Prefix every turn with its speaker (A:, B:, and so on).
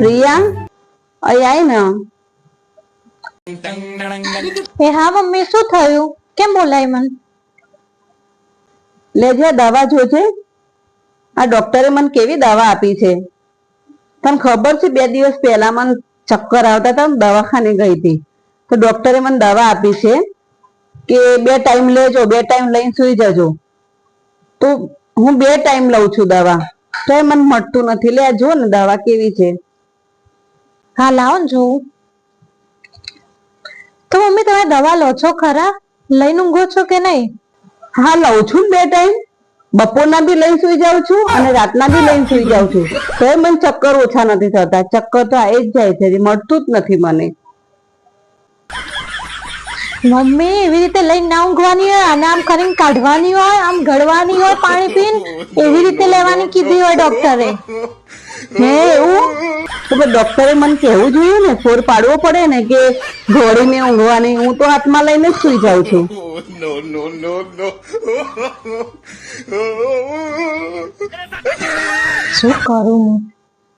A: રિયા અહીં આય ને
B: હા મમ્મી, શું થયું? કેમ બોલાય મન?
A: લેજે દવા જોજે. આ ડોક્ટરે મને કેવી દવા આપી છે તને ખબર છે? 2 દિવસ પહેલા મને ચક્કર આવતા હતા, દવાખાને ગઈ હતી તો ડોક્ટરે મને દવા આપી છે કે 2 ટાઈમ લેજો, 2 ટાઈમ લઈને સુઈ જજો. તો હું 2 ટાઈમ લઉં છું દવા, તો મને મળતું નથી. લે જો ને દવા કેવી છે.
B: હા લાવો ને જોઉં. તો મમ્મી તમે દવા લો છો ખરા? લઈને ઊંઘો છો કે નહીં?
A: હા લઉં છું ને 2 ટાઈમ. બપોરના બી લઈને સુઈ જાઉં છું અને રાતના બી લઈને સુઈ જાઉં છું, તો મને ચક્કર ઓછા નથી થતા. ચક્કર તો આવી જ જાય છે, મળતું જ નથી મને.
B: મમ્મી એવી રીતે લઈને ના ઊંઘવાની હોય, અને આમ કરીને કાઢવાની હોય, આમ ગળવાની હોય પાણી પીને, એવી રીતે લેવાની કીધી હોય ડોક્ટરે.
A: હે એવું? તો ડોક્ટરે મને કહેવું જોઈએ ને, ફોર પાડવો પડે ને કે ઘોડીને ઊંઘવાની. હું તો હાથમાં લઈને જ સુઈ જાઉં છું.
B: શું કરું હું?